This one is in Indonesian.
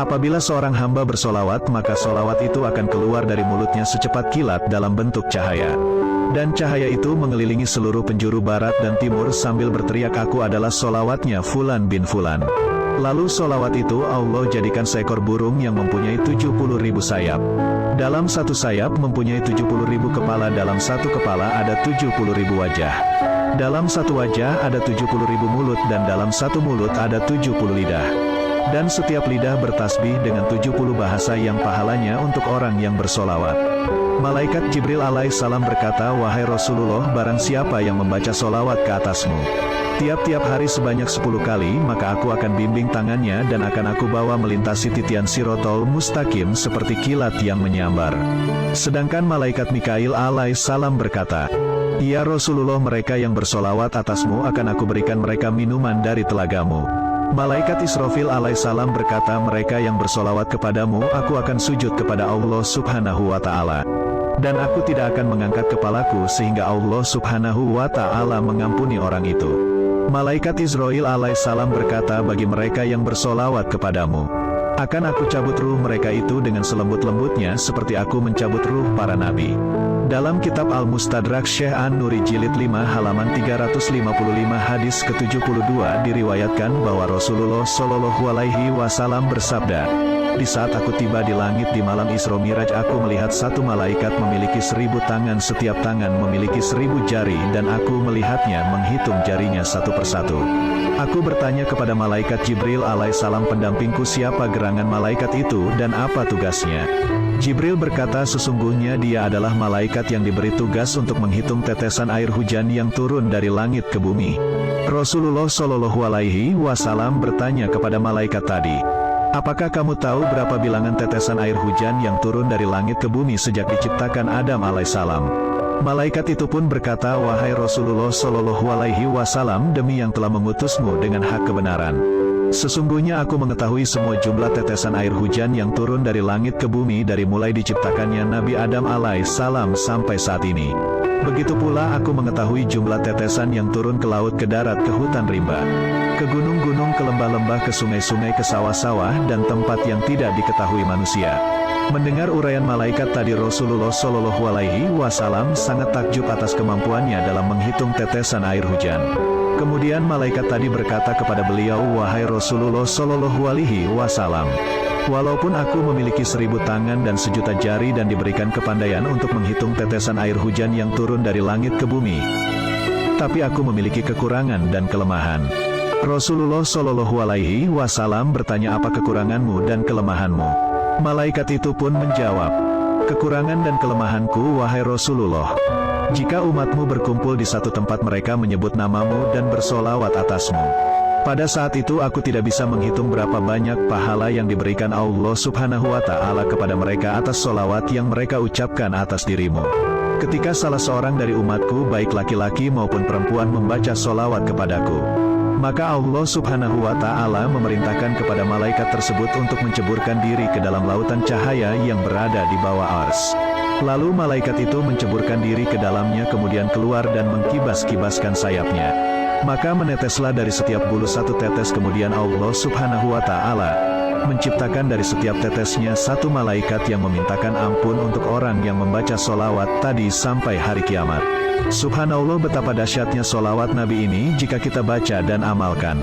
Apabila seorang hamba bersolawat, maka solawat itu akan keluar dari mulutnya secepat kilat dalam bentuk cahaya. Dan cahaya itu mengelilingi seluruh penjuru barat dan timur sambil berteriak, "Aku adalah solawatnya Fulan bin Fulan." Lalu solawat itu Allah jadikan seekor burung yang mempunyai 70.000 sayap. Dalam satu sayap mempunyai 70.000 kepala, dalam satu kepala ada 70.000 wajah. Dalam satu wajah ada 70.000 mulut, dan dalam satu mulut ada 70 lidah. Dan setiap lidah bertasbih dengan 70 bahasa yang pahalanya untuk orang yang bersolawat. Malaikat Jibril alaihissalam berkata, "Wahai Rasulullah, barang siapa yang membaca solawat ke atasmu tiap-tiap hari sebanyak 10 kali, maka aku akan bimbing tangannya dan akan aku bawa melintasi titian Sirotol Mustaqim seperti kilat yang menyambar." Sedangkan Malaikat Mikail alaihissalam berkata, "Ya Rasulullah, mereka yang bersolawat atasmu akan aku berikan mereka minuman dari telagamu." Malaikat Israfil alaihissalam berkata, "Mereka yang bersolawat kepadamu, aku akan sujud kepada Allah subhanahu wa ta'ala. Dan aku tidak akan mengangkat kepalaku sehingga Allah subhanahu wa ta'ala mengampuni orang itu." Malaikat Israel alaihissalam berkata, "Bagi mereka yang bersolawat kepadamu, akan aku cabut ruh mereka itu dengan selembut-lembutnya seperti aku mencabut ruh para nabi." Dalam kitab Al-Mustadrak Syekh An-Nuri jilid 5 halaman 355 hadis ke-72 diriwayatkan bahwa Rasulullah Shallallahu Alaihi Wasallam bersabda, "Di saat aku tiba di langit di malam Isra Miraj, aku melihat satu malaikat memiliki 1000 tangan, setiap tangan memiliki 1000 jari, dan aku melihatnya menghitung jarinya satu persatu. Aku bertanya kepada Malaikat Jibril alaihissalam, pendampingku, siapa gerangan malaikat itu dan apa tugasnya?" Jibril berkata, "Sesungguhnya dia adalah malaikat yang diberi tugas untuk menghitung tetesan air hujan yang turun dari langit ke bumi." Rasulullah Shallallahu Alaihi Wasallam bertanya kepada malaikat tadi, "Apakah kamu tahu berapa bilangan tetesan air hujan yang turun dari langit ke bumi sejak diciptakan Adam alaihissalam?" Malaikat itu pun berkata, "Wahai Rasulullah Shallallahu Alaihi Wasallam, demi yang telah mengutusmu dengan hak kebenaran, sesungguhnya aku mengetahui semua jumlah tetesan air hujan yang turun dari langit ke bumi dari mulai diciptakannya Nabi Adam alaihissalam sampai saat ini. Begitu pula aku mengetahui jumlah tetesan yang turun ke laut, ke darat, ke hutan rimba, ke gunung-gunung, ke lembah-lembah, ke sungai-sungai, ke sawah-sawah, dan tempat yang tidak diketahui manusia." Mendengar uraian malaikat tadi, Rasulullah Shallallahu Alaihi Wasallam sangat takjub atas kemampuannya dalam menghitung tetesan air hujan. Kemudian malaikat tadi berkata kepada beliau, "Wahai Rasulullah Shallallahu Alaihi Wasallam, walaupun aku memiliki 1000 tangan dan 1.000.000 jari dan diberikan kepandaian untuk menghitung tetesan air hujan yang turun dari langit ke bumi, tapi aku memiliki kekurangan dan kelemahan." Rasulullah Shallallahu Alaihi Wasallam bertanya, "Apa kekuranganmu dan kelemahanmu?" Malaikat itu pun menjawab, "Kekurangan dan kelemahanku, wahai Rasulullah, jika umatmu berkumpul di satu tempat, mereka menyebut namamu dan bersolawat atasmu. Pada saat itu aku tidak bisa menghitung berapa banyak pahala yang diberikan Allah subhanahu wa ta'ala kepada mereka atas solawat yang mereka ucapkan atas dirimu. Ketika salah seorang dari umatku, baik laki-laki maupun perempuan, membaca solawat kepadaku, maka Allah subhanahu wa ta'ala memerintahkan kepada malaikat tersebut untuk menceburkan diri ke dalam lautan cahaya yang berada di bawah ars. Lalu malaikat itu menceburkan diri ke dalamnya, kemudian keluar dan mengkibas-kibaskan sayapnya. Maka meneteslah dari setiap bulu satu tetes, kemudian Allah subhanahu wa ta'ala menciptakan dari setiap tetesnya satu malaikat yang memintakan ampun untuk orang yang membaca solawat tadi sampai hari kiamat. Subhanallah, betapa dahsyatnya solawat Nabi ini jika kita baca dan amalkan.